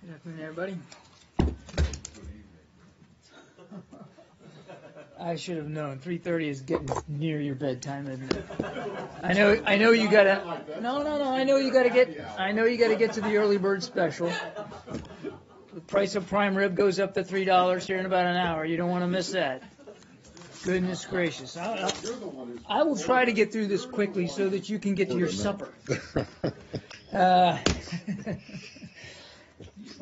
Good afternoon, everybody. I should have known. 3:30 is getting near your bedtime, isn't it? I know you gotta. No. I know you gotta get to the early bird special. The price of prime rib goes up to $3 here in about an hour. You don't want to miss that. Goodness gracious! I will try to get through this quickly so that you can get to your supper.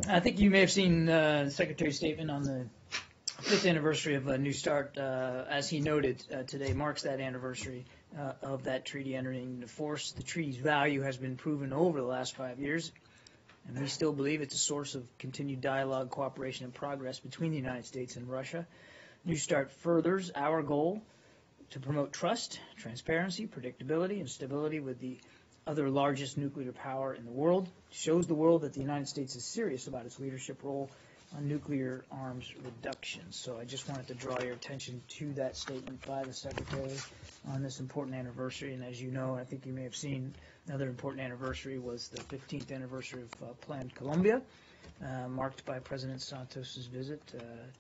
I think you may have seen the Secretary's statement on the 5th anniversary of New START. As he noted, today marks that anniversary of that treaty entering into force. The treaty's value has been proven over the last 5 years, and we still believe it's a source of continued dialogue, cooperation, and progress between the United States and Russia. New START furthers our goal to promote trust, transparency, predictability, and stability with the other largest nuclear power in the world, shows the world that the United States is serious about its leadership role on nuclear arms reduction. So I just wanted to draw your attention to that statement by the Secretary on this important anniversary. And as you know, I think you may have seen another important anniversary was the 15th anniversary of Plan Colombia, marked by President Santos's visit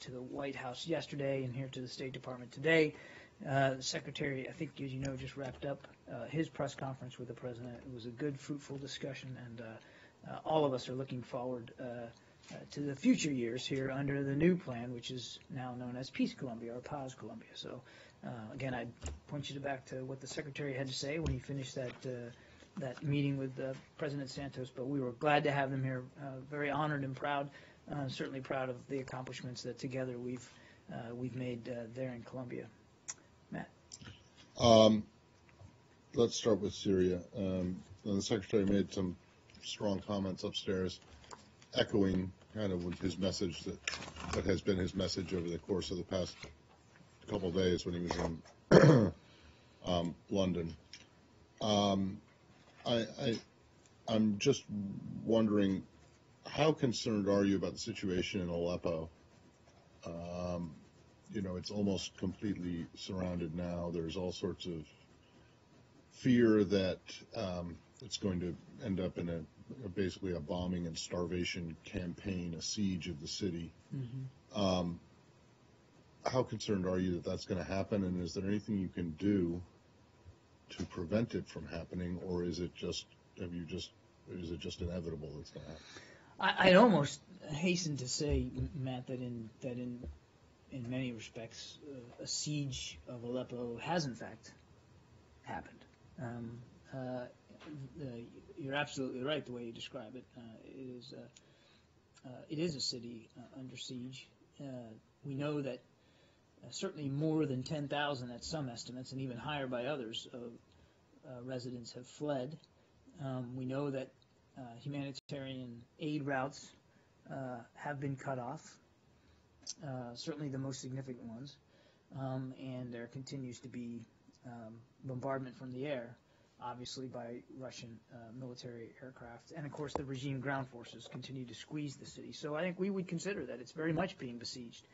to the White House yesterday and here to the State Department today. The Secretary, I think, as you know, just wrapped up his press conference with the President. It was a good, fruitful discussion, and all of us are looking forward to the future years here under the new plan, which is now known as Peace Colombia or Paz Colombia. So, again, I'd point you back to what the Secretary had to say when he finished that meeting with President Santos. But we were glad to have them here, very honored and proud, certainly proud of the accomplishments that together we've made there in Colombia. Matt. Let's start with Syria. The Secretary made some strong comments upstairs, echoing kind of his message that has been his message over the course of the past couple of days when he was in London. I'm just wondering, how concerned are you about the situation in Aleppo? It's almost completely surrounded now. There's all sorts of fear that it's going to end up in basically a bombing and starvation campaign, a siege of the city. Mm-hmm. How concerned are you that that's going to happen, and is there anything you can do to prevent it from happening, or is it just inevitable it's going to happen? I'd almost hasten to say, Matt, that in many respects, a siege of Aleppo has in fact happened. You're absolutely right the way you describe it. It is a city under siege. We know that certainly more than 10,000 at some estimates, and even higher by others, residents have fled. We know that humanitarian aid routes have been cut off, certainly the most significant ones, and there continues to be bombardment from the air, obviously by Russian military aircraft, and of course the regime ground forces continue to squeeze the city. So I think we would consider that it's very much being besieged,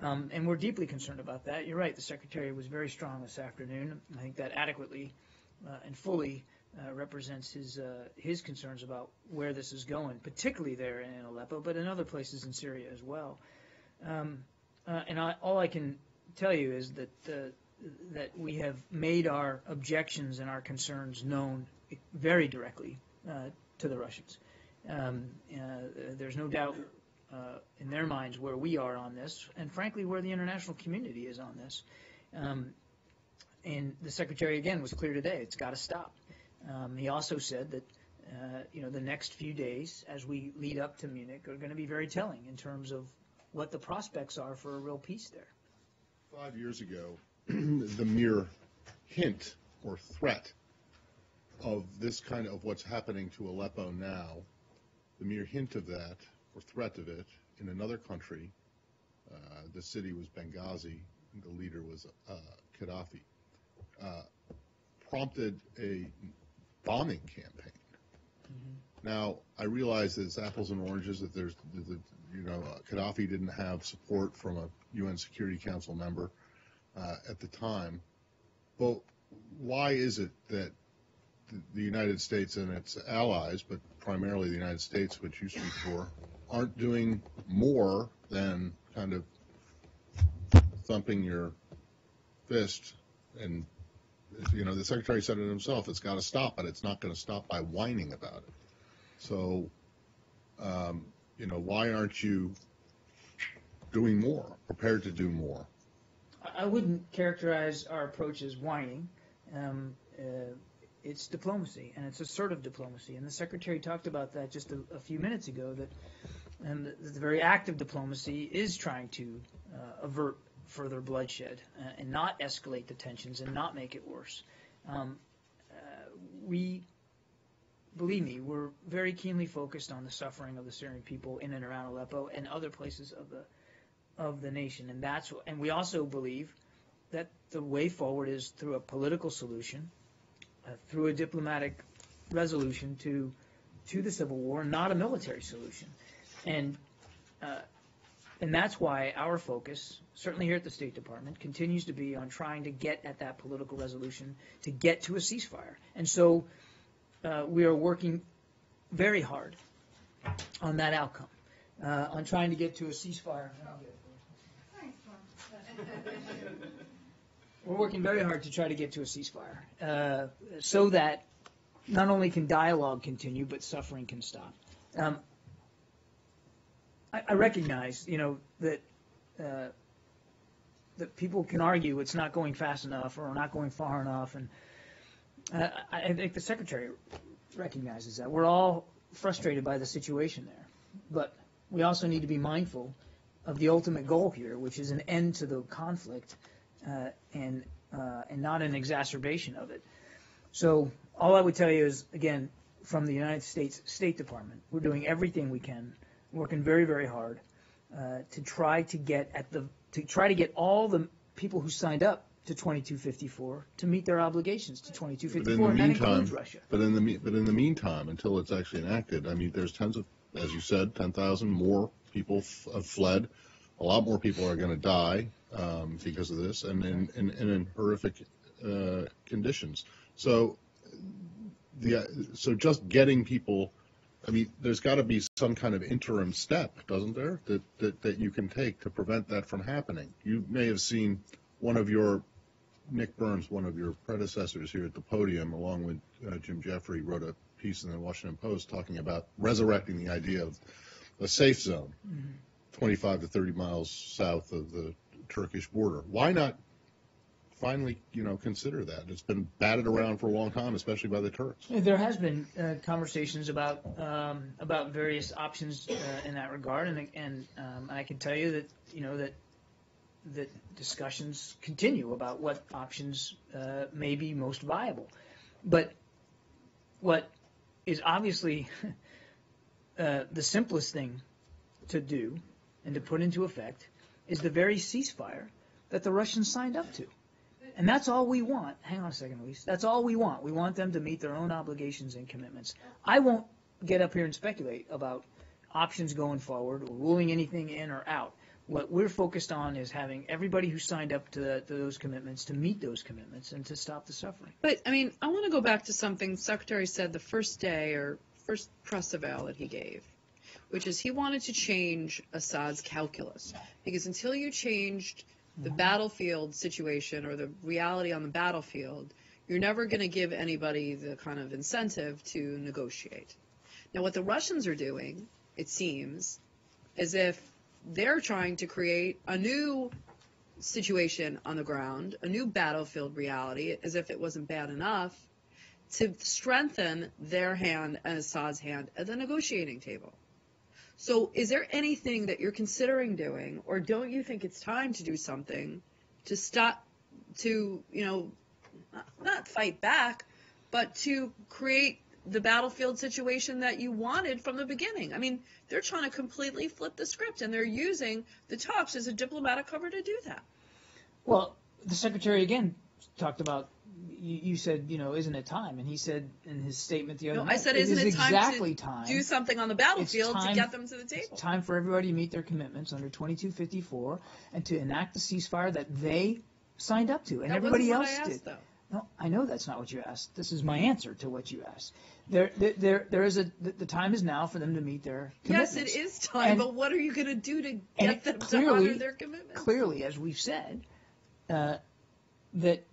and we're deeply concerned about that. You're right, the Secretary was very strong this afternoon. I think that adequately and fully represents his concerns about where this is going, particularly there in Aleppo, but in other places in Syria as well. All I can tell you is that we have made our objections and our concerns known very directly to the Russians. There's no doubt in their minds where we are on this, and frankly where the international community is on this. And the Secretary, again, was clear today. It's got to stop. He also said that the next few days as we lead up to Munich are going to be very telling in terms of what the prospects are for a real peace there. 5 years ago, the mere hint or threat of this kind of what's happening to Aleppo now, the mere hint of that or threat of it in another country, the city was Benghazi, and the leader was Gaddafi, prompted a bombing campaign. Mm-hmm. Now, I realize that it's apples and oranges, that there's Gaddafi didn't have support from a UN Security Council member at the time. But why is it that the United States and its allies, but primarily the United States, which you speak for, aren't doing more than kind of thumping your fist. And, the Secretary said it himself, it's got to stop, but it's not going to stop by whining about it. So, why aren't you doing more, prepared to do more? I wouldn't characterize our approach as whining. It's diplomacy, and it's assertive diplomacy. And the Secretary talked about that just a few minutes ago, that the very act of diplomacy is trying to avert further bloodshed and not escalate the tensions and not make it worse. Believe me, we're very keenly focused on the suffering of the Syrian people in and around Aleppo and other places of the nation, and we also believe that the way forward is through a political solution, through a diplomatic resolution to the civil war, not a military solution, and that's why our focus, certainly here at the State Department, continues to be on trying to get at that political resolution, to get to a ceasefire. And so we are working very hard on that outcome, on trying to get to a ceasefire. We're working very hard to try to get to a ceasefire so that not only can dialogue continue, but suffering can stop. I recognize, that people can argue it's not going fast enough or not going far enough, and I think the Secretary recognizes that. We're all frustrated by the situation there, but we also need to be mindful of the ultimate goal here, which is an end to the conflict and not an exacerbation of it. So all I would tell you is, again, from the United States State Department, we're doing everything we can, working very, very hard to try to get all the people who signed up to 2254 to meet their obligations to 2254, and that includes Russia. But in the meantime, until it's actually enacted, I mean, there's tens of, as you said, 10,000 more people have fled. A lot more people are going to die because of this, and in horrific conditions. So just getting people, I mean, there's got to be some kind of interim step, doesn't there, that you can take to prevent that from happening. You may have seen Nick Burns, one of your predecessors here at the podium, along with Jim Jeffrey, wrote a piece in the Washington Post talking about resurrecting the idea of a safe zone, 25 to 30 miles south of the Turkish border. Why not finally, consider that? It's been batted around for a long time, especially by the Turks. There has been conversations about various options in that regard, and I can tell you that that discussions continue about what options may be most viable. But what is obviously the simplest thing to do and to put into effect is the very ceasefire that the Russians signed up to. And that's all we want. Hang on a second, Luis. That's all we want. We want them to meet their own obligations and commitments. I won't get up here and speculate about options going forward or ruling anything in or out. What we're focused on is having everybody who signed up to those commitments to meet those commitments and to stop the suffering. But, I mean, I want to go back to something the Secretary said the first day or first press avail that he gave, which is he wanted to change Assad's calculus. Because until you changed the battlefield situation or the reality on the battlefield, you're never going to give anybody the kind of incentive to negotiate. Now, what the Russians are doing, it seems, is if they're trying to create a new situation on the ground, a new battlefield reality, as if it wasn't bad enough, to strengthen their hand and Assad's hand at the negotiating table. So is there anything that you're considering doing, or don't you think it's time to do something to stop, to, not fight back, but to create the battlefield situation that you wanted from the beginning? I mean, they're trying to completely flip the script, and they're using the talks as a diplomatic cover to do that. Well, the Secretary, again, talked about, you said, isn't it time? And he said in his statement the other night, I said, isn't it exactly time to do something on the battlefield to get them to the table? It's time for everybody to meet their commitments under 2254 and to enact the ceasefire that they signed up to, and everybody else did. No, I know that's not what you asked. This is my answer to what you asked. The time is now for them to meet their commitments. Yes, it is time, And- but what are you going to do to and get them to honor their commitments? Clearly, as we've said, that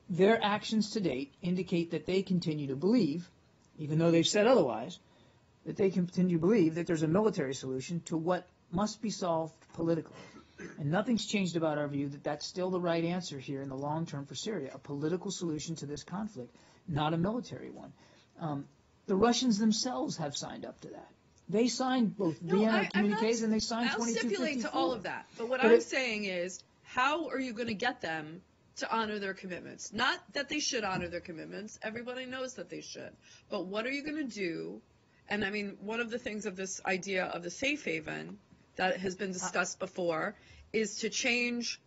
their actions to date indicate that they continue to believe, even though they've said otherwise, that they continue to believe that there's a military solution to what must be solved politically. And nothing's changed about our view that that's still the right answer here in the long term for Syria, a political solution to this conflict, not a military one. The Russians themselves have signed up to that. They signed both Vienna communiques and they signed 2254. I'll stipulate to all of that. But what But I'm saying is, how are you going to get them to honor their commitments? Not that they should honor their commitments. Everybody knows that they should. But what are you going to do? And I mean, one of the things of this idea of the safe haven that has been discussed before is to change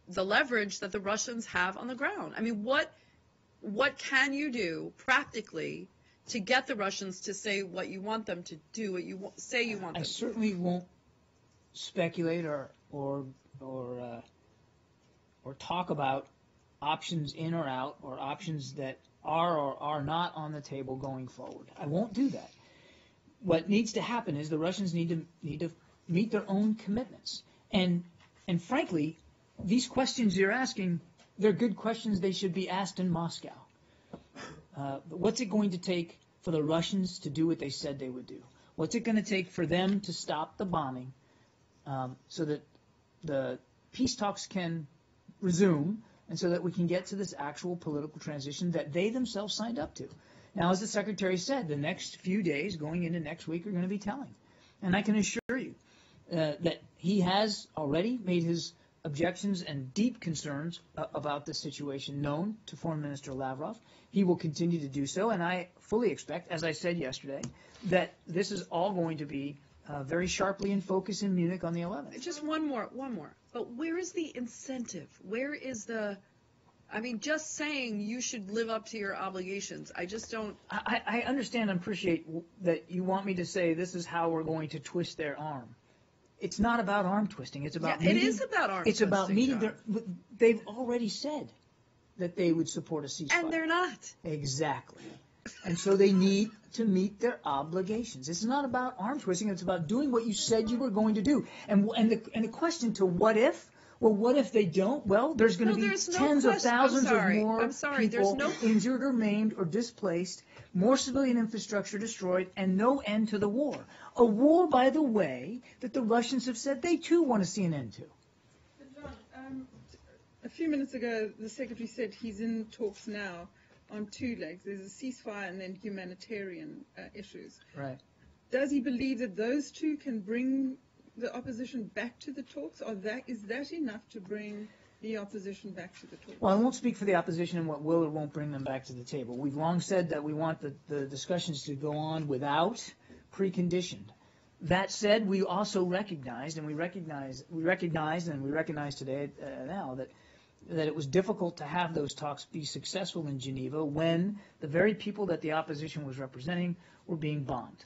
the leverage that the Russians have on the ground. I mean, what can you do practically to get the Russians to say what you want them to do, what you say you want them I to do? certainly won't speculate or talk about options in or out or options that are or are not on the table going forward. I won't do that. What needs to happen is the Russians need to meet their own commitments. And frankly, these questions you're asking, they're good questions. They should be asked in Moscow. What's it going to take for the Russians to do what they said they would do? What's it going to take for them to stop the bombing so that the peace talks can resume and so that we can get to this actual political transition that they themselves signed up to? Now, as the Secretary said, the next few days going into next week are going to be telling. And I can assure you that he has already made his objections and deep concerns about this situation known to Foreign Minister Lavrov. He will continue to do so, and I fully expect, as I said yesterday, that this is all going to be very sharply in focus in Munich on the 11th. Just one more. But where is the incentive? Where is the, I mean, just saying you should live up to your obligations. I just don't. I understand and appreciate that you want me to say this is how we're going to twist their arm. It's not about arm twisting. It's about it is about arm It's twisting, about meeting John. they've already said that they would support a ceasefire. And they're not. Exactly. And so they need to meet their obligations. It's not about arm twisting. It's about doing what you said you were going to do. And the question to what if? Well, what if they don't? Well, there's going to be tens of thousands of more people injured or maimed or displaced, more civilian infrastructure destroyed, and no end to the war. A war, by the way, that the Russians have said they too want to see an end to. John, a few minutes ago, the Secretary said he's in talks now on two legs. There's a ceasefire and then humanitarian issues. Right. Does he believe that those two can bring the opposition back to the talks, or is that enough to bring the opposition back to the talks? Well, I won't speak for the opposition and what will or won't bring them back to the table. We've long said that we want the discussions to go on without preconditioned. That said, we also recognized, and we recognize today now that it was difficult to have those talks be successful in Geneva when the very people that the opposition was representing were being bombed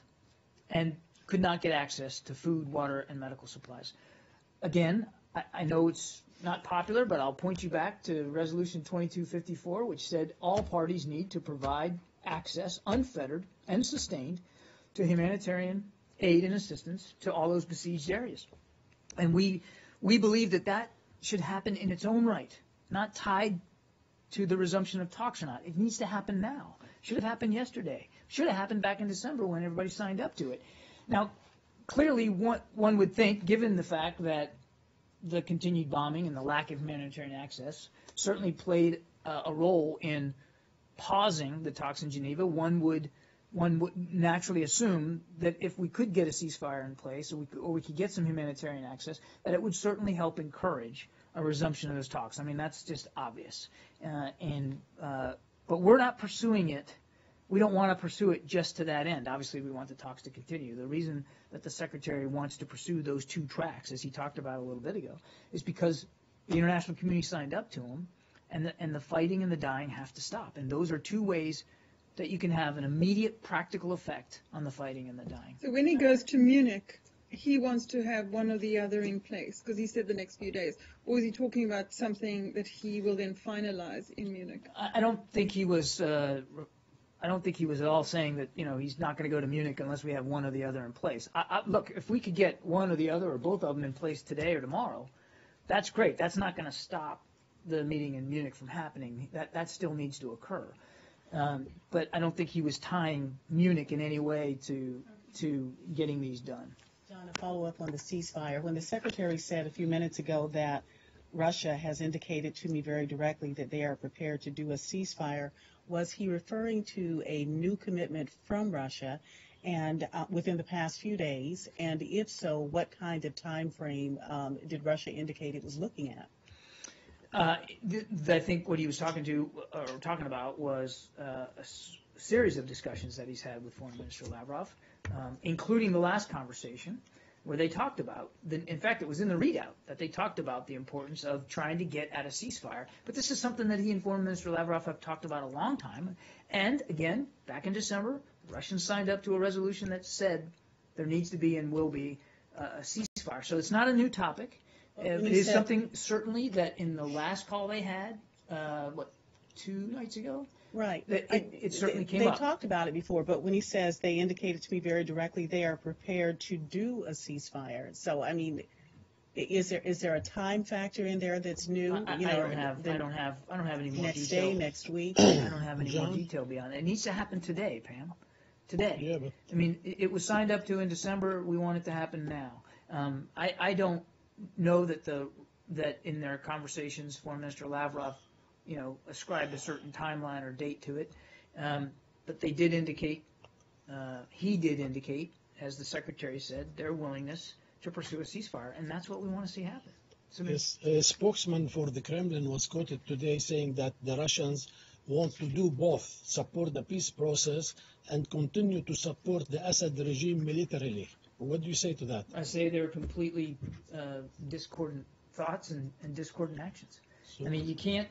and could not get access to food, water, and medical supplies. Again, I know it's not popular, but I'll point you back to Resolution 2254, which said all parties need to provide access, unfettered and sustained, to humanitarian aid and assistance to all those besieged areas. And we believe that should happen in its own right, not tied to the resumption of talks or not. It needs to happen now. Should have happened yesterday. Should have happened back in December when everybody signed up to it. Now, clearly, one would think, given the fact that the continued bombing and the lack of humanitarian access certainly played a role in pausing the talks in Geneva, one would naturally assume that if we could get a ceasefire in place or we could get some humanitarian access, that it would certainly help encourage a resumption of those talks. I mean, that's just obvious. But we're not pursuing it. We don't want to pursue it just to that end. Obviously, we want the talks to continue. The reason that the Secretary wants to pursue those two tracks, as he talked about a little bit ago, is because the international community signed up to them, and the fighting and the dying have to stop. And those are two ways that you can have an immediate practical effect on the fighting and the dying. So when he goes to Munich, he wants to have one or the other in place? Because he said the next few days. Or is he talking about something that he will then finalize in Munich? I don't think he was. I don't think he was at all saying that he's not going to go to Munich unless we have one or the other in place. Look, if we could get one or the other or both of them in place today or tomorrow, that's great. That's not going to stop the meeting in Munich from happening. That still needs to occur. But I don't think he was tying Munich in any way to getting these done. John, a follow-up on the ceasefire. When the Secretary said a few minutes ago that Russia has indicated to me very directly that they are prepared to do a ceasefire, was he referring to a new commitment from Russia and within the past few days? And if so, what kind of time frame did Russia indicate it was looking at? I think what he was talking about was a series of discussions that he's had with Foreign Minister Lavrov, including the last conversation where they talked about, in fact, it was in the readout that they talked about the importance of trying to get at a ceasefire. But this is something that he and Foreign Minister Lavrov have talked about a long time. And again, back in December, the Russians signed up to a resolution that said there needs to be and will be a ceasefire. So it's not a new topic. It is something certainly that in the last call they had, 2 nights ago? Right. It certainly came up. They talked about it before, but when he says they indicated to me very directly they are prepared to do a ceasefire. So, I mean, is there a time factor in there that's new? I don't have any more next detail. day, next week? I don't have any more detail beyond that. It needs to happen today, Pam. Today. Yeah, but I mean, it was signed up to in December. We want it to happen now. I don't know that in their conversations, Foreign Minister Lavrov, ascribed a certain timeline or date to it. But they did indicate, he did indicate, as the Secretary said, their willingness to pursue a ceasefire, and that's what we want to see happen. yes, a spokesman for the Kremlin was quoted today saying that the Russians want to do both, support the peace process and continue to support the Assad regime militarily. What do you say to that? I say they're completely discordant thoughts and discordant actions. So, I mean, you can't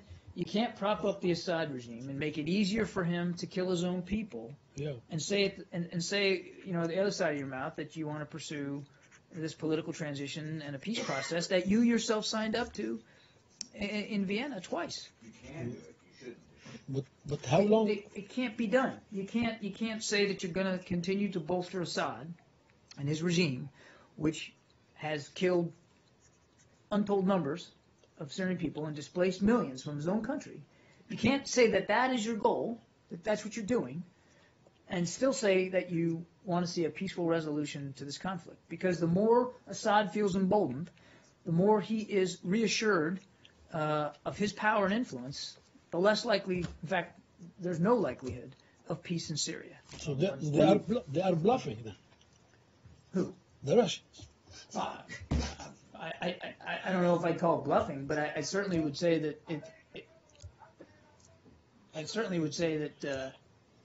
prop up the Assad regime and make it easier for him to kill his own people yeah. and say the other side of your mouth that you want to pursue this political transition and a peace process that you yourself signed up to in Vienna twice. You can do it. You should. But how long? It can't be done. You can't say that you're going to continue to bolster Assad and his regime, which has killed untold numbers of Syrian people and displaced millions from his own country. You can't say that is your goal, that that's what you're doing, and still say that you want to see a peaceful resolution to this conflict. Because the more Assad feels emboldened, the more he is reassured of his power and influence, the less likely, in fact, there's no likelihood of peace in Syria. So they are bluffing then. Who? The Russians. I don't know if I'd call it bluffing, but I certainly would say that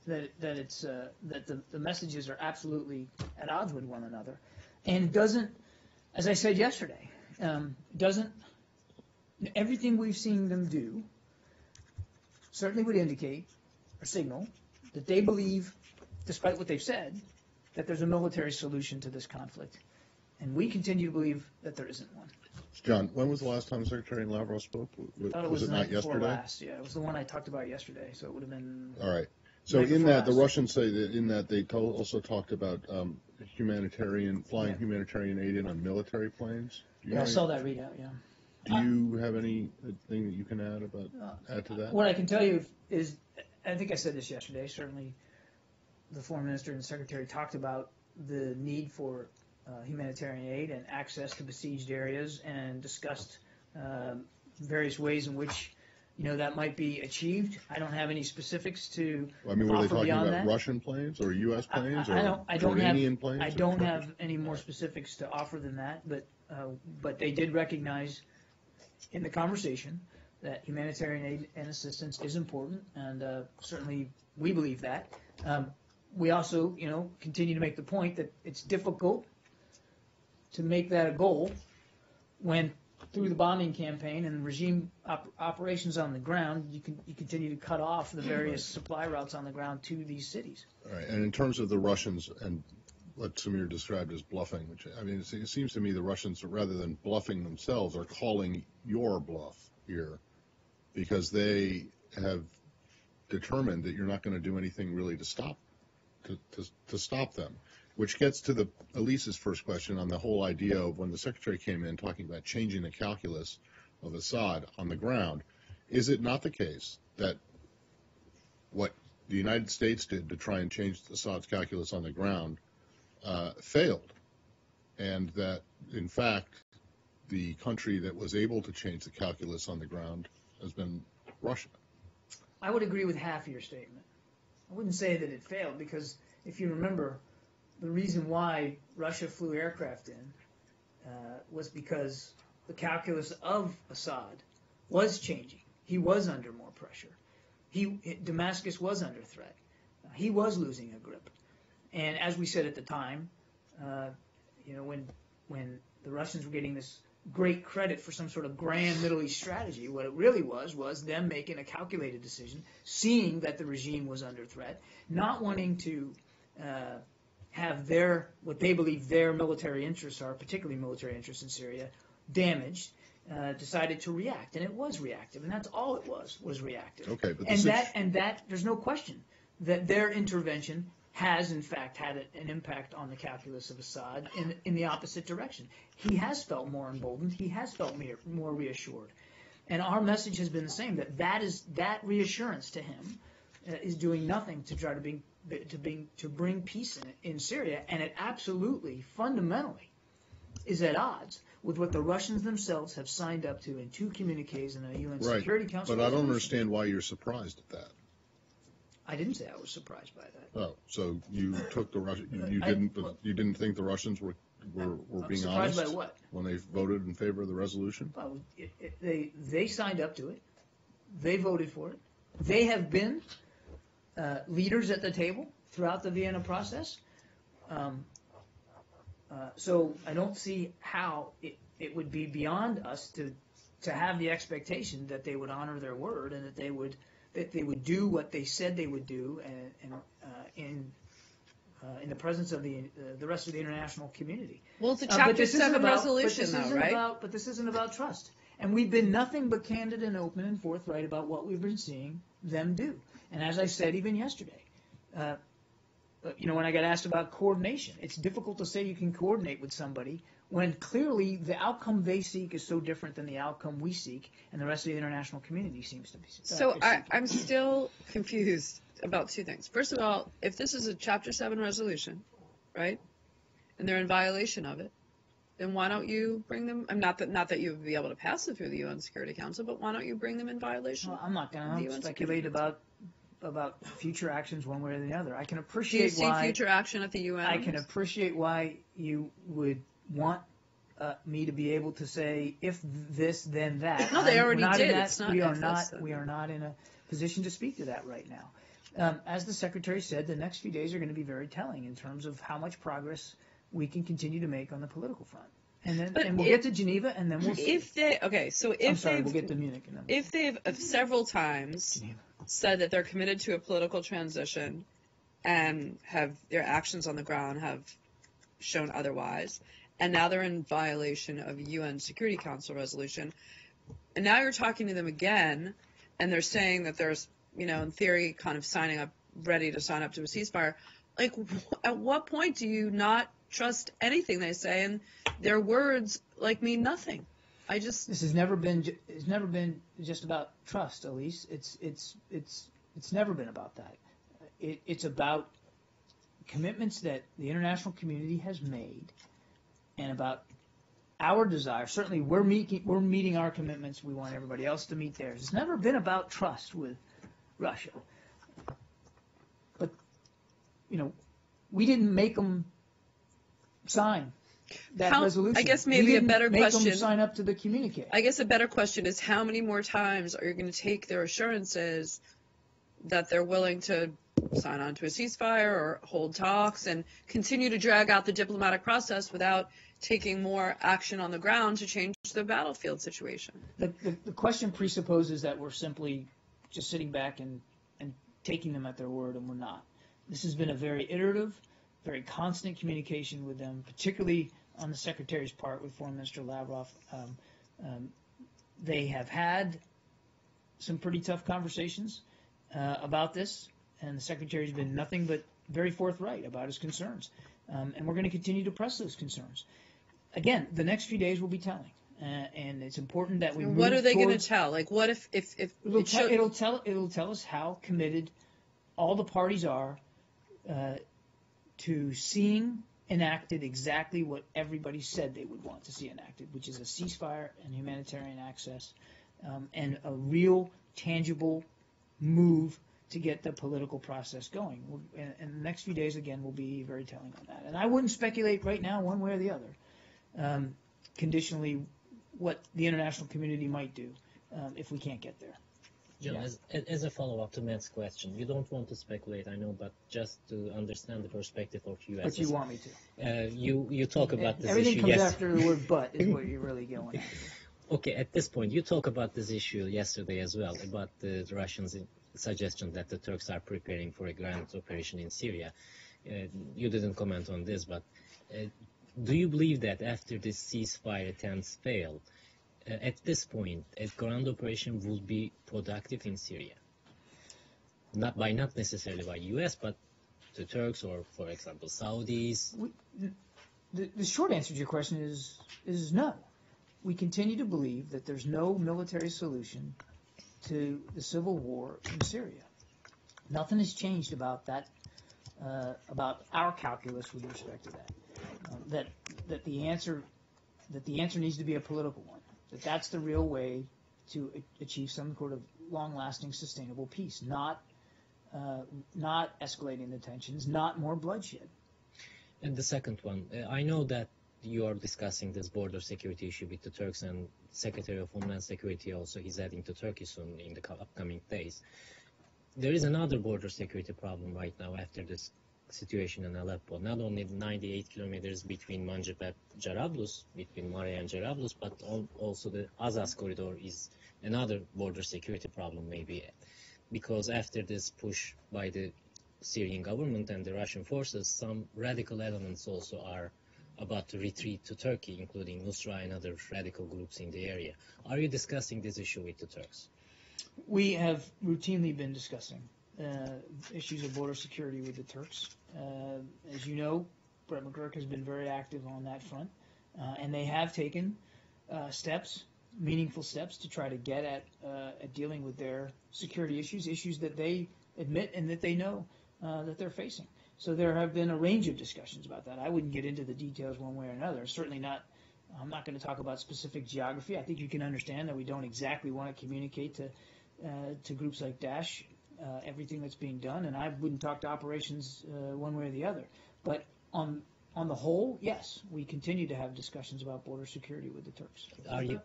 the messages are absolutely at odds with one another, and doesn't, as I said yesterday, doesn't everything we've seen them do certainly would indicate or signal that they believe, despite what they've said, that there's a military solution to this conflict. And we continue to believe that there isn't one. John, when was the last time Secretary Lavrov spoke? I thought it was it the not night before yesterday? last. Yeah, it was the one I talked about yesterday, so it would have been... All right. So Night in before that, the last. Russians say that in that they also talked about flying humanitarian aid in on military planes. Do you Yeah, I have saw that readout, yeah. Do you have anything that you can add to that? What I can tell you is, I think I said this yesterday, certainly the Foreign Minister and the Secretary talked about the need for humanitarian aid and access to besieged areas and discussed various ways in which that might be achieved. I don't have any specifics to I mean, were they offer talking beyond about that. Russian planes or U.S. planes or I don't Jordanian planes? I or don't Turkish? have any more specifics to offer than that, but they did recognize in the conversation that humanitarian aid and assistance is important, and certainly we believe that. We also, continue to make the point that it's difficult to make that a goal when through the bombing campaign and regime operations on the ground, you continue to cut off the various supply routes on the ground to these cities. All right. And in terms of the Russians and what Samir described as bluffing, which, I mean, it seems to me the Russians, rather than bluffing themselves, are calling your bluff here because they have determined that you're not going to do anything really to stop them, which gets to Elise's first question on the whole idea of when the secretary came in talking about changing the calculus of Assad on the ground. Is it not the case that what the United States did to try and change Assad's calculus on the ground failed, and that, in fact, the country that was able to change the calculus on the ground has been Russia? I would agree with half of your statement. I wouldn't say that it failed, because if you remember, the reason why Russia flew aircraft in was because the calculus of Assad was changing. He was under more pressure. Damascus was under threat. He was losing a grip. And as we said at the time, when the Russians were getting this great credit for some sort of grand Middle East strategy, what it really was them making a calculated decision, seeing that the regime was under threat, not wanting to have what they believe their military interests are, particularly military interests in Syria, damaged. Decided to react, and it was reactive, and that's all it was reactive. Okay, but that there's no question that their intervention has in fact had an impact on the calculus of Assad in the opposite direction. He has felt more emboldened. He has felt more reassured, and our message has been the same, that reassurance to him is doing nothing to try to bring peace in Syria, and it absolutely fundamentally is at odds with what the Russians themselves have signed up to in 2 communiques in a UN Security Council. But I don't understand why you're surprised at that. I didn't say I was surprised by that. Oh, so you took the Russian? You didn't think the Russians were being surprised honest by what? When they voted in favor of the resolution? Well, they signed up to it. They voted for it. They have been leaders at the table throughout the Vienna process. So I don't see how it would be beyond us to have the expectation that they would honor their word and that they would do what they said they would do, and in the presence of the rest of the international community. Well, it's a Chapter 7 resolution, though, right? But this isn't about trust. And we've been nothing but candid and open and forthright about what we've been seeing them do. And as I said even yesterday, when I got asked about coordination, it's difficult to say you can coordinate with somebody when clearly the outcome they seek is so different than the outcome we seek and the rest of the international community seems to be. So I'm still confused about 2 things. First of all, if this is a Chapter 7 resolution, right, and they're in violation of it, then why don't you bring them? Not that you would be able to pass it through the UN Security Council, but why don't you bring them in violation? Well, I'm not going to speculate about future actions one way or the other. I can appreciate Do you see future action at the UN? I can appreciate why you would want me to be able to say if this then that. No, they already did. We are not in a position to speak to that right now. As the Secretary said, the next few days are going to be very telling in terms of how much progress we can continue to make on the political front. And we'll get to Geneva, and then we'll see. We'll get to Munich. And then if they've several times said that they're committed to a political transition and have their actions on the ground have shown otherwise, and now they're in violation of a UN Security Council resolution, and now you're talking to them again, and they're saying that there's, in theory, kind of ready to sign up to a ceasefire. Like, at what point do you not trust anything they say, and their words mean nothing? This has never been just about trust, Elise. It's never been about that. It's about commitments that the international community has made, and about our desire. Certainly, we're meeting our commitments. We want everybody else to meet theirs. It's never been about trust with Russia. But we didn't make them sign that resolution. I guess maybe a better question. Make them sign up to the communique. I guess a better question is how many more times are you going to take their assurances that they're willing to sign on to a ceasefire or hold talks and continue to drag out the diplomatic process without taking more action on the ground to change the battlefield situation? The question presupposes that we're simply just sitting back and taking them at their word, and we're not. This has been a very iterative, very constant communication with them, particularly on the Secretary's part with Foreign Minister Lavrov. They have had some pretty tough conversations about this, and the Secretary's been nothing but very forthright about his concerns. And we're going to continue to press those concerns. Again, the next few days will be telling, and it's important that we move What are they going to towards- tell? Like, what if It'll tell us how committed all the parties are to seeing enacted exactly what everybody said they would want to see enacted, which is a ceasefire and humanitarian access, and a real, tangible move to get the political process going. And the next few days, again, will be very telling on that. And I wouldn't speculate right now one way or the other, conditionally, what the international community might do if we can't get there. John, Yeah. as a follow-up to Matt's question, you don't want to speculate, I know, but just to understand the perspective of U.S. But you want me to. You talk about this Everything issue. comes Yes. after the word "but" is what you're really going at. Okay, at this point, you talk about this issue yesterday as well, about the Russians' suggestion that the Turks are preparing for a ground operation in Syria. You didn't comment on this, but do you believe that after this ceasefire attempts fail, at this point, a ground operation will be productive in Syria? Not necessarily by U.S., but the Turks or, for example, Saudis? The short answer to your question is no. We continue to believe that there's no military solution to the civil war in Syria. Nothing has changed about that, about our calculus with respect to that. That the answer needs to be a political one. That's the real way to achieve some sort of long-lasting, sustainable peace. Not escalating the tensions, not more bloodshed. And the second one, I know that you are discussing this border security issue with the Turks, and Secretary of Homeland Security also, he's heading to Turkey soon in the upcoming days. There is another border security problem right now after this situation in Aleppo. Not only the 98 kilometers between Manjib and Jarablus, between Marya and Jarablus, but also the Azaz corridor is another border security problem maybe. Because after this push by the Syrian government and the Russian forces, some radical elements also are about to retreat to Turkey, including Nusra and other radical groups in the area. Are you discussing this issue with the Turks? We have routinely been discussing issues of border security with the Turks. As you know, Brett McGurk has been very active on that front, and they have taken meaningful steps to try to get at dealing with their security issues that they admit and that they know that they're facing. So there have been a range of discussions about that. I wouldn't get into the details one way or another. Certainly not. I'm not going to talk about specific geography. I think you can understand that we don't exactly want to communicate to groups like Daesh everything that's being done, and I wouldn't talk to operations one way or the other. But on the whole, yes, we continue to have discussions about border security with the Turks.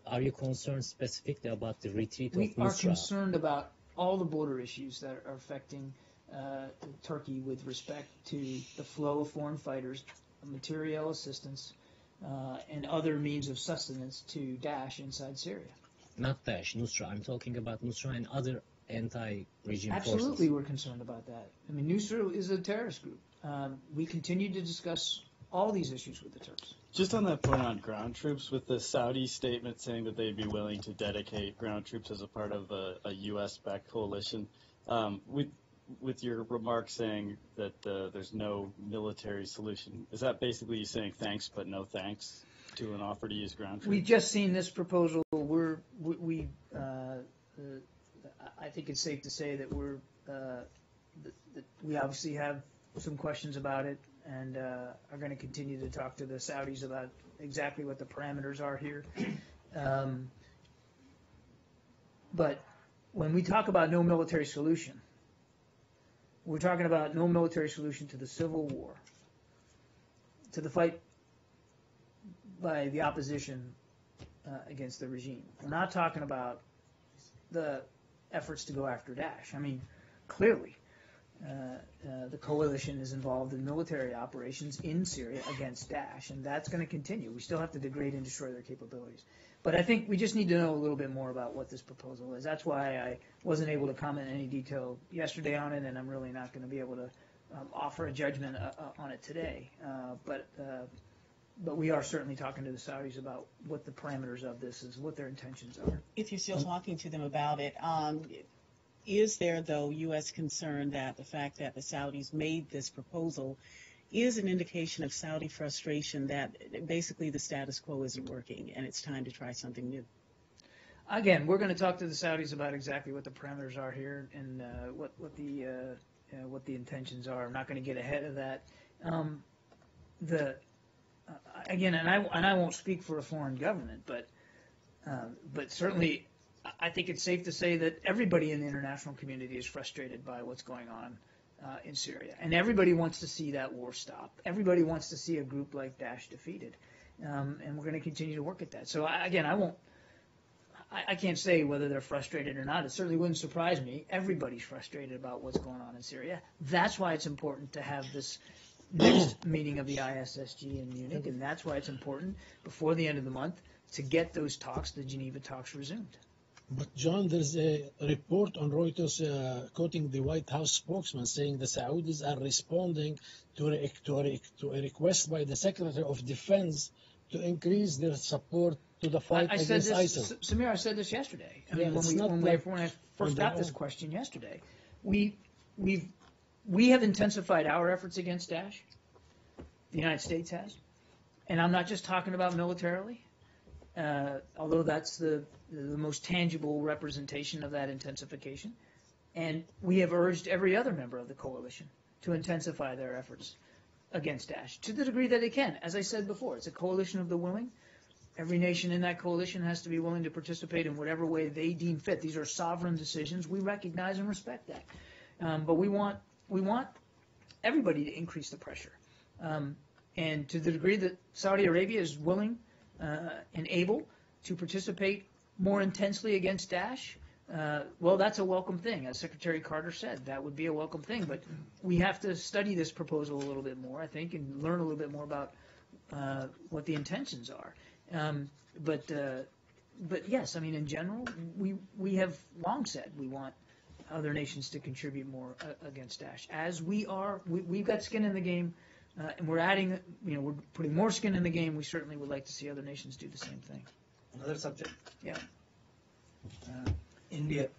Are you concerned specifically about the retreat of Nusra? We are concerned about all the border issues that are affecting Turkey with respect to the flow of foreign fighters, material assistance, and other means of sustenance to Daesh inside Syria. Not Daesh, Nusra. I'm talking about Nusra and other anti-regime Absolutely, forces. we're concerned about that. I mean, Nusra is a terrorist group. We continue to discuss all these issues with the Turks. Just on that point on ground troops, with the Saudi statement saying that they'd be willing to dedicate ground troops as a part of a U.S.-backed coalition, with your remarks saying that there's no military solution, is that basically you saying thanks but no thanks to an offer to use ground troops? We've just seen this proposal. I think it's safe to say that we obviously have some questions about it, and are going to continue to talk to the Saudis about exactly what the parameters are here. But when we talk about no military solution, we're talking about no military solution to the civil war, to the fight by the opposition against the regime. We're not talking about the efforts to go after Daesh. I mean, clearly, the coalition is involved in military operations in Syria against Daesh, and that's going to continue. We still have to degrade and destroy their capabilities. But I think we just need to know a little bit more about what this proposal is. That's why I wasn't able to comment in any detail yesterday on it, and I'm really not going to be able to offer a judgment on it today. But we are certainly talking to the Saudis about what the parameters of this is, what their intentions are. If you're still talking to them about it, is there, though, U.S. concern that the fact that the Saudis made this proposal is an indication of Saudi frustration that basically the status quo isn't working and it's time to try something new? Again, we're going to talk to the Saudis about exactly what the parameters are here and what the intentions are. I'm not going to get ahead of that. Again, and I won't speak for a foreign government, but certainly I think it's safe to say that everybody in the international community is frustrated by what's going on in Syria, and everybody wants to see that war stop. Everybody wants to see a group like Daesh defeated, and we're going to continue to work at that. So again, I can't say whether they're frustrated or not. It certainly wouldn't surprise me. Everybody's frustrated about what's going on in Syria. That's why it's important to have this next meeting of the ISSG in Munich, and that's why it's important before the end of the month to get those talks, the Geneva talks, resumed. But John, there's a report on Reuters quoting the White House spokesman saying the Saudis are responding to a request by the Secretary of Defense to increase their support to the fight against ISIL. Samir, I said this yesterday. I Yeah, mean, when I first got this question yesterday, we have intensified our efforts against Daesh. The United States has, and I'm not just talking about militarily, although that's the most tangible representation of that intensification. And we have urged every other member of the coalition to intensify their efforts against Daesh to the degree that they can. As I said before, it's a coalition of the willing. Every nation in that coalition has to be willing to participate in whatever way they deem fit. These are sovereign decisions. We recognize and respect that. But we want everybody to increase the pressure. And to the degree that Saudi Arabia is willing and able to participate more intensely against Daesh, well, that's a welcome thing. As Secretary Carter said, that would be a welcome thing. But we have to study this proposal a little bit more, I think, and learn a little bit more about what the intentions are. But yes, I mean, in general, we have long said we want other nations to contribute more against Daesh. As we've got skin in the game, and we're adding, we're putting more skin in the game. We certainly would like to see other nations do the same thing. Another subject. Yeah. India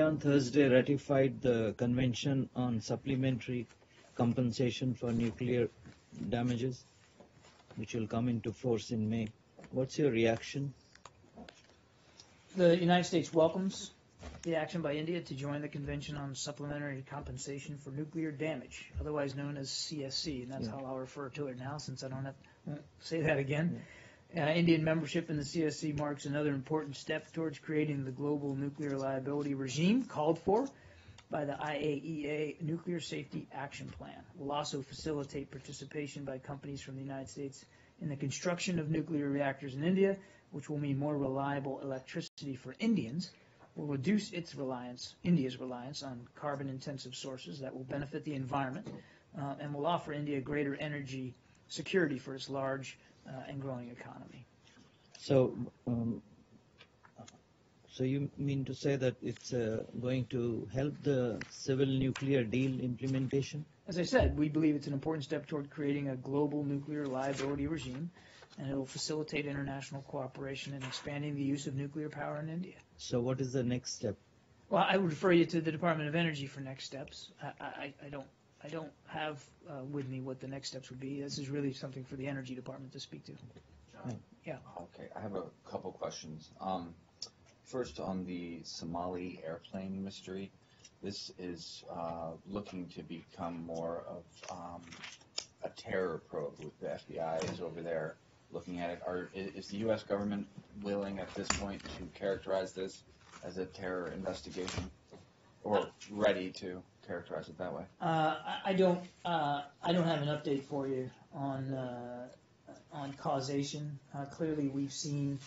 on Thursday ratified the Convention on Supplementary Compensation for Nuclear Damages, which will come into force in May. What's your reaction? The United States welcomes the action by India to join the Convention on Supplementary Compensation for Nuclear Damage, otherwise known as CSC, and that's how I'll refer to it now since I won't say that again. Indian membership in the CSC marks another important step towards creating the global nuclear liability regime called for by the IAEA Nuclear Safety Action Plan. Will also facilitate participation by companies from the United States in the construction of nuclear reactors in India, which will mean more reliable electricity for Indians, will reduce India's reliance on carbon-intensive sources that will benefit the environment, and will offer India greater energy security for its large and growing economy. So you mean to say that it's going to help the civil nuclear deal implementation? As I said, we believe it's an important step toward creating a global nuclear liability regime, and it will facilitate international cooperation in expanding the use of nuclear power in India. So what is the next step? Well, I would refer you to the Department of Energy for next steps. I don't have with me what the next steps would be. This is really something for the Energy Department to speak to. John? Yeah. Okay, I have a couple questions. First, on the Somali airplane mystery, this is looking to become more of a terror probe with the FBI is over there looking at it. Is the U.S. government willing at this point to characterize this as a terror investigation, or ready to characterize it that way? I don't have an update for you on causation. Clearly, we've seen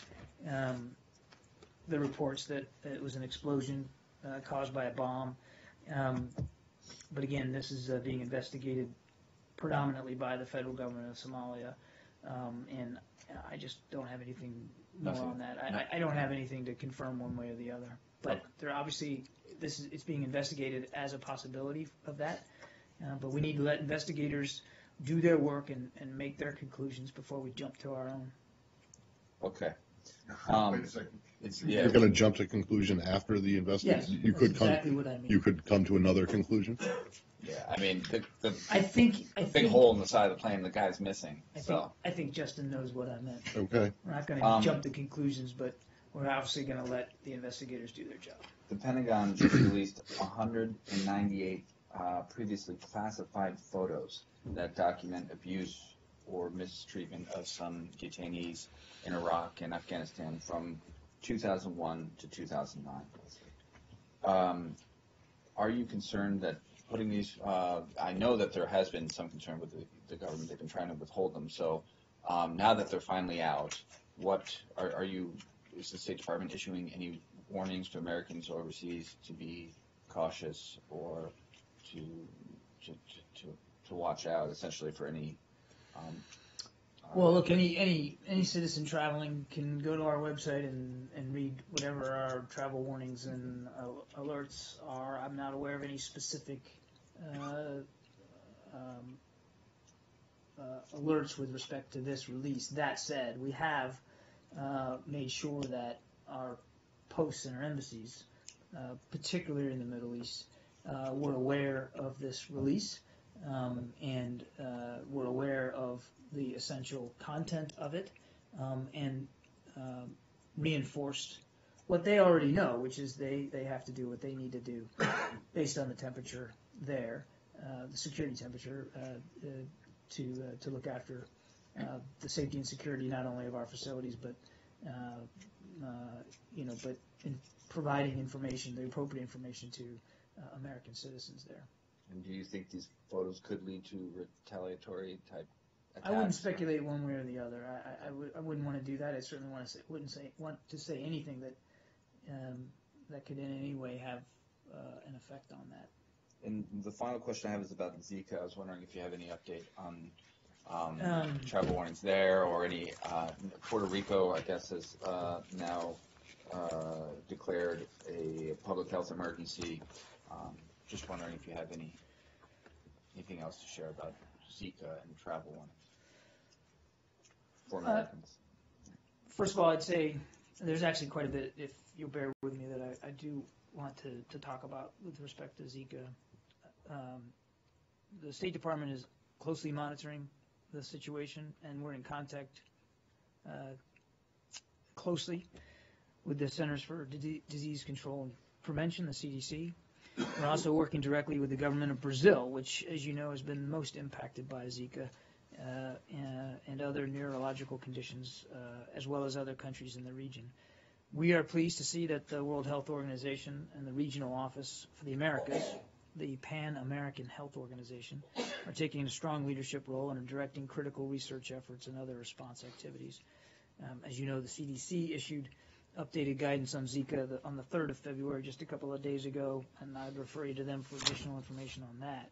the reports that it was an explosion caused by a bomb. But again, this is being investigated predominantly by the federal government of Somalia, and I just don't have anything more on that. I don't have anything to confirm one way or the other. But there obviously it's being investigated as a possibility of that, But we need to let investigators do their work and make their conclusions before we jump to our own. Okay. Wait a second. Yeah. You're going to jump to conclusion after the investigation? Yes, You that's could come. exactly what I mean. You could come to another conclusion. Yeah, I mean, the I think big hole in the side of the plane, the guy's missing. I think Justin knows what I meant. Okay. We're not going to jump to conclusions, but we're obviously going to let the investigators do their job. The Pentagon just released 198 previously classified photos that document abuse or mistreatment of some detainees in Iraq and Afghanistan from 2001 to 2009. Are you concerned that putting these, I know that there has been some concern with the government, they've been trying to withhold them, so now that they're finally out, what are you, is the State Department issuing any warnings to Americans overseas to be cautious or to watch out essentially for any well, look, any citizen traveling can go to our website and read whatever our travel warnings and alerts are. I'm not aware of any specific alerts with respect to this release. That said, we have made sure that our posts in our embassies, particularly in the Middle East, were aware of this release and were aware of the essential content of it and reinforced what they already know, which is they have to do what they need to do based on the temperature there, the security temperature, to look after the safety and security not only of our facilities, but but in providing information, the appropriate information to American citizens there. And do you think these photos could lead to retaliatory type attacks? I wouldn't speculate one way or the other. I wouldn't want to do that. I certainly wouldn't want to say anything that that could in any way have an effect on that. And the final question I have is about Zika. I was wondering if you have any update on travel warnings there, or any Puerto Rico, I guess, has now declared a public health emergency. Just wondering if you have anything else to share about Zika and travel warnings for Americans. First of all, I'd say there's actually quite a bit, if you'll bear with me, that I do want to talk about with respect to Zika. The State Department is closely monitoring the situation, and we're in contact closely with the Centers for Disease Control and Prevention, the CDC. We're also working directly with the government of Brazil, which, as you know, has been most impacted by Zika and other neurological conditions, as well as other countries in the region. We are pleased to see that the World Health Organization and the Regional Office for the Americas, the Pan-American Health Organization, are taking a strong leadership role and are directing critical research efforts and other response activities. As you know, the CDC issued updated guidance on Zika on the 3rd of February, just a couple of days ago, and I'd refer you to them for additional information on that.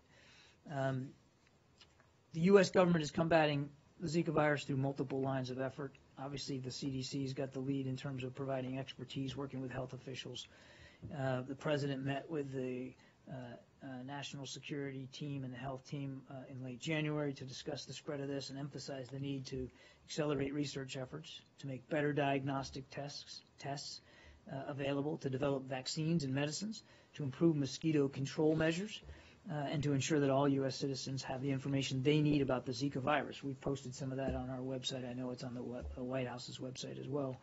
The U.S. government is combating the Zika virus through multiple lines of effort. Obviously, the CDC has got the lead in terms of providing expertise, working with health officials. The president met with the national security team and the health team in late January to discuss the spread of this and emphasize the need to accelerate research efforts to make better diagnostic tests available, to develop vaccines and medicines, to improve mosquito control measures, and to ensure that all U.S. citizens have the information they need about the Zika virus. We've posted some of that on our website. I know it's on the White House's website as well.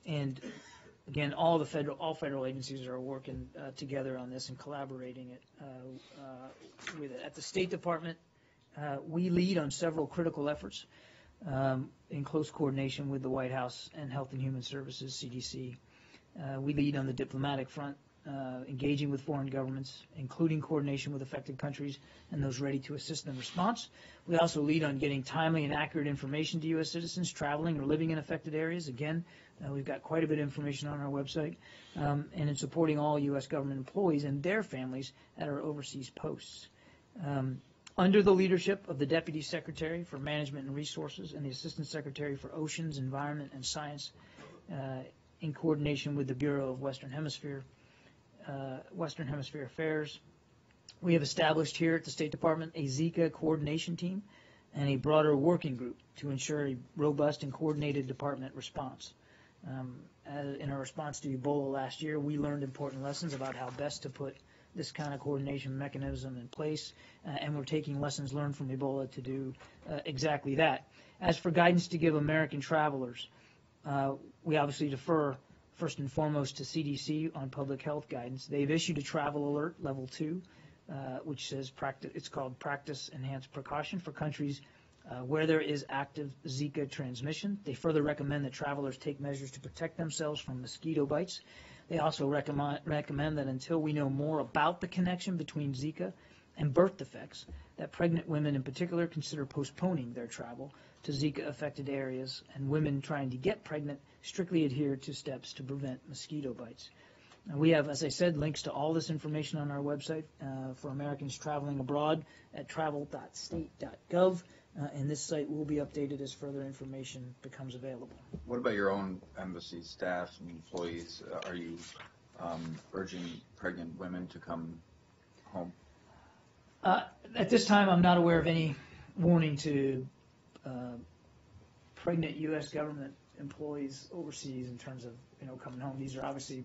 And again, all federal agencies are working together on this and collaborating with it. At the State Department, we lead on several critical efforts in close coordination with the White House and Health and Human Services, CDC. We lead on the diplomatic front, engaging with foreign governments, including coordination with affected countries and those ready to assist in response. We also lead on getting timely and accurate information to U.S. citizens traveling or living in affected areas. Again, we've got quite a bit of information on our website, and in supporting all U.S. government employees and their families at our overseas posts. Under the leadership of the Deputy Secretary for Management and Resources and the Assistant Secretary for Oceans, Environment, and Science, in coordination with the Bureau of Western Hemisphere Affairs, We have established here at the State Department a Zika coordination team and a broader working group to ensure a robust and coordinated department response. In our response to Ebola last year, we learned important lessons about how best to put this kind of coordination mechanism in place, and we're taking lessons learned from Ebola to do exactly that. As for guidance to give American travelers, we obviously defer first and foremost to CDC on public health guidance. They've issued a travel alert level 2, which says it's called Practice Enhanced Precaution for countries where there is active Zika transmission. They further recommend that travelers take measures to protect themselves from mosquito bites. They also recommend that until we know more about the connection between Zika and birth defects, that pregnant women in particular consider postponing their travel to Zika-affected areas, and women trying to get pregnant strictly adhere to steps to prevent mosquito bites. We have, as I said, links to all this information on our website for Americans traveling abroad at travel.state.gov, and this site will be updated as further information becomes available. What about your own embassy staff and employees? Are you urging pregnant women to come home? At this time, I'm not aware of any warning to pregnant U.S. government employees overseas in terms of coming home. These are obviously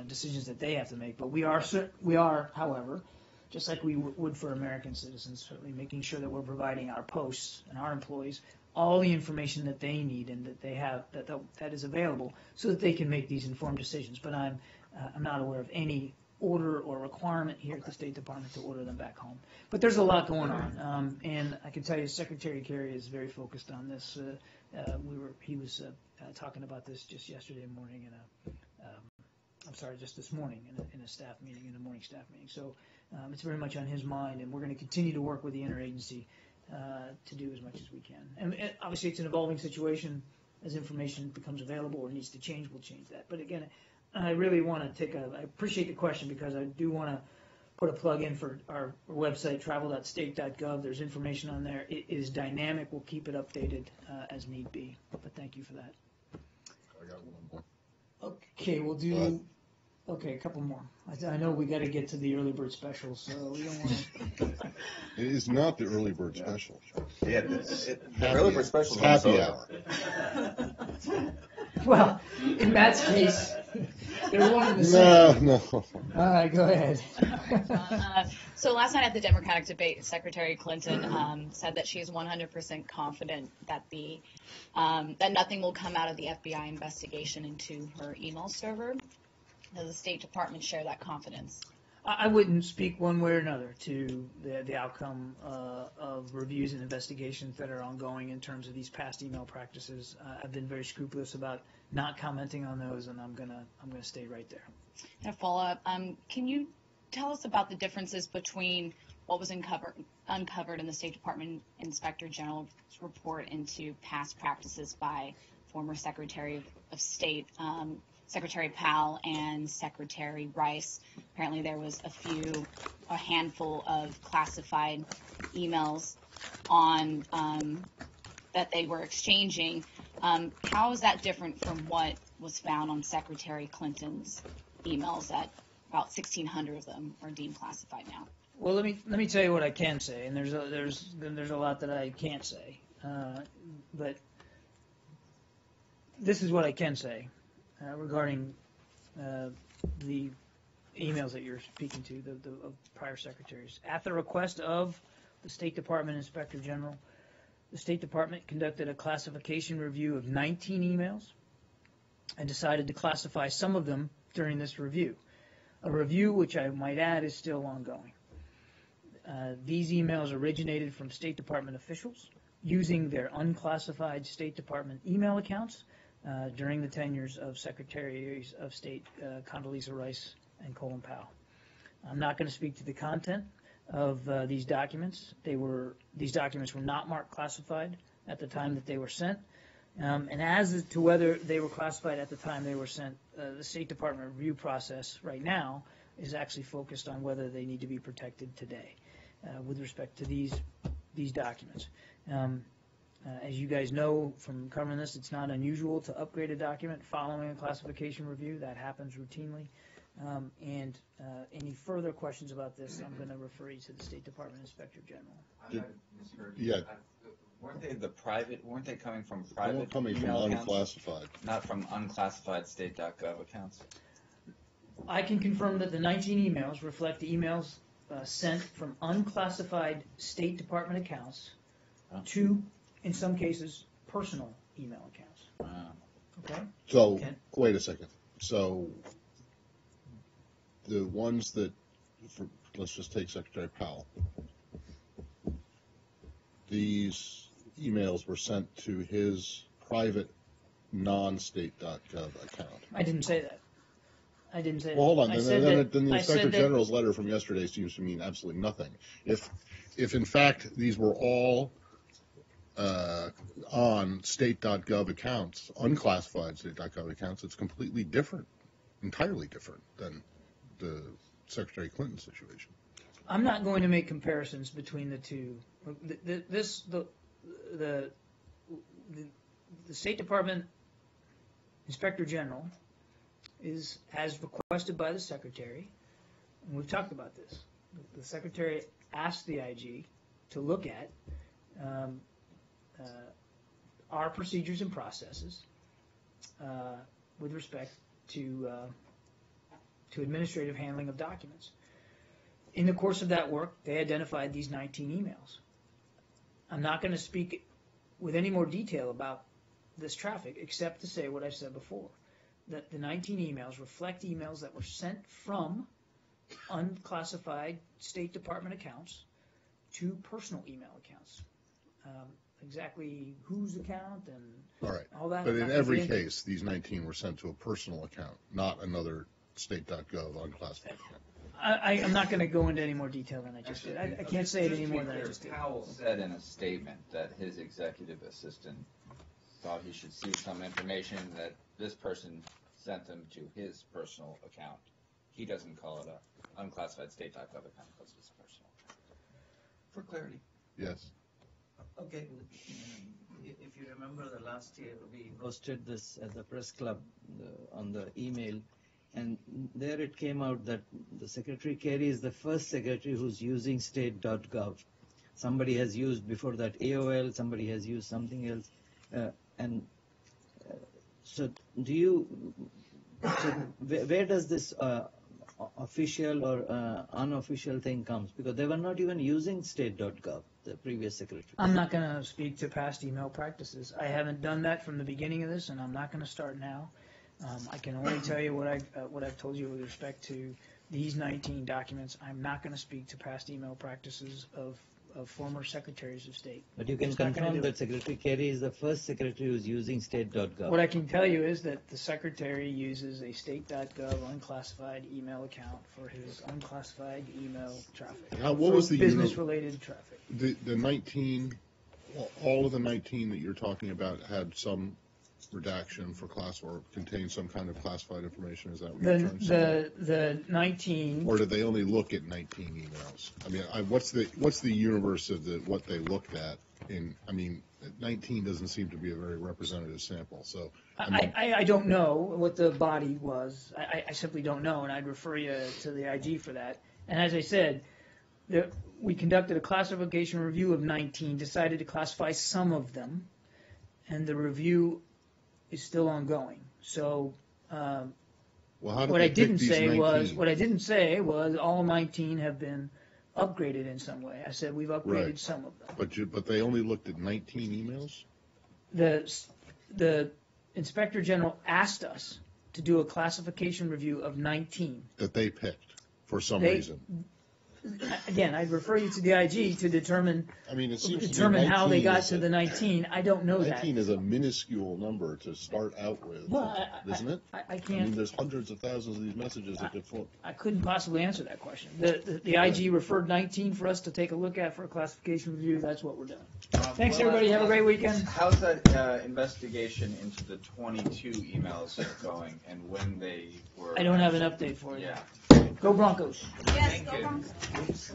decisions that they have to make. But we are, however, just like we would for American citizens, certainly making sure that we're providing our posts and our employees all the information that they need and that they have that is available so that they can make these informed decisions. But I'm not aware of any order or requirement here at the State Department to order them back home. But there's a lot going on, and I can tell you Secretary Kerry is very focused on this. He was talking about this just yesterday morning just this morning in a staff meeting, in a morning staff meeting. So it's very much on his mind, and we're going to continue to work with the interagency to do as much as we can. And obviously it's an evolving situation. As information becomes available or needs to change, we'll change that. But again, I really want to I appreciate the question because I do want to put a plug in for our website, travel.state.gov. There's information on there. It is dynamic. We'll keep it updated as need be. But thank you for that. I got one more. Okay, we'll do. Okay, a couple more. I know we got to get to the early bird special, so we don't want to. It is not the early bird special. Yeah, the early bird special is Happy also hour. Well, in Matt's case, they're one and the same. No. All right, go ahead. So last night at the Democratic debate, Secretary Clinton said that she is 100% confident that that nothing will come out of the FBI investigation into her email server. Does the State Department share that confidence? I wouldn't speak one way or another to the outcome of reviews and investigations that are ongoing in terms of these past email practices. I've been very scrupulous about not commenting on those, and I'm gonna stay right there. And a follow-up, can you tell us about the differences between what was uncovered in the State Department Inspector General's report into past practices by former Secretary of State Secretary Powell and Secretary Rice? Apparently there was a handful of classified emails on that they were exchanging. How is that different from what was found on Secretary Clinton's emails? That about 1,600 of them are deemed classified now. Well, let me tell you what I can say, and there's a lot that I can't say, but this is what I can say. Regarding the emails that you're speaking to, the prior secretaries. At the request of the State Department Inspector General, the State Department conducted a classification review of 19 emails and decided to classify some of them during this review, a review which I might add is still ongoing. These emails originated from State Department officials using their unclassified State Department email accounts during the tenures of Secretaries of State Condoleezza Rice and Colin Powell. I'm not going to speak to the content of these documents. These documents were not marked classified at the time that they were sent. And as to whether they were classified at the time they were sent, the State Department review process right now is actually focused on whether they need to be protected today with respect to these documents. As you guys know from covering this, it's not unusual to upgrade a document following a classification review. That happens routinely. And any further questions about this, I'm going to refer you to the State Department Inspector General. I might have misheard. Yeah. Weren't they coming from They private weren't coming from email accounts? unclassified. Not from unclassified state.gov accounts? I can confirm that the 19 emails reflect the emails sent from unclassified State Department accounts to, in some cases, personal email accounts. Okay? So, Okay. wait a second. So, the ones that, let's just take Secretary Powell. These emails were sent to his private non-state.gov account. I didn't say that. I didn't say Well, hold on. that. Then the I Inspector said that- General's letter from yesterday seems to mean absolutely nothing. If in fact these were all on state.gov accounts, unclassified state.gov accounts, it's completely different, entirely different than the Secretary Clinton situation. I'm not going to make comparisons between the two. The State Department Inspector General is as requested by the Secretary, and we've talked about this. The Secretary asked the IG to look at our procedures and processes with respect to administrative handling of documents. In the course of that work, they identified these 19 emails. I'm not going to speak with any more detail about this traffic, except to say what I've said before, that the 19 emails reflect emails that were sent from unclassified State Department accounts to personal email accounts. Exactly whose account and All right. all that. But I'm in not gonna every get into. case, these 19 were sent to a personal account, not another state.gov unclassified account. I'm not going to go into any more detail than I just did. I can't say it any more than I just did. Powell said in a statement that his executive assistant thought he should see some information that this person sent them to his personal account. He doesn't call it a unclassified state.gov account, because it's personal. For clarity. Yes. Okay. If you remember the last year, we hosted this at the press club on the email, and there it came out that the Secretary Kerry is the first secretary who's using state.gov. Somebody has used before that AOL, somebody has used something else. So do you, where does this official or unofficial thing comes? Because they were not even using state.gov, the previous secretary. I'm not going to speak to past email practices. I haven't done that from the beginning of this, and I'm not going to start now. I can only tell you what I've told you with respect to these 19 documents. I'm not going to speak to past email practices of former secretaries of state. But you can Just not gonna confirm do that it. Secretary Kerry is the first secretary who's using state.gov. What I can tell you is that the secretary uses a state.gov unclassified email account for his unclassified email traffic. What was the business-related traffic? The 19, all of the 19 that you're talking about had some redaction for class or contained some kind of classified information. Is that what you're trying to say? The 19. Or did they only look at 19 emails? I mean, what's the universe of what they looked at? I mean, 19 doesn't seem to be a very representative sample. So I don't know what the body was. I simply don't know, and I'd refer you to the IG for that. And as I said, we conducted a classification review of 19, decided to classify some of them, and the review is still ongoing. So what I didn't say was all 19 have been upgraded in some way. I said we've upgraded Right. some of them. But they only looked at 19 emails? The Inspector General asked us to do a classification review of 19. That they picked for some reason. Again, I'd refer you to the IG to determine I mean, it seems determine how they got is to the 19. I don't know 19 that. is a minuscule number to start out with, Well, isn't it? I I mean, can't. there's hundreds of thousands of these messages that get flown. I couldn't possibly answer that question. The IG referred 19 for us to take a look at for a classification review. That's what we're doing. Thanks, everybody. Have a great weekend. How's that investigation into the 22 emails going, and when they were? I don't have an update for you. Yeah. Go Broncos. Yes, Thank go you. Broncos.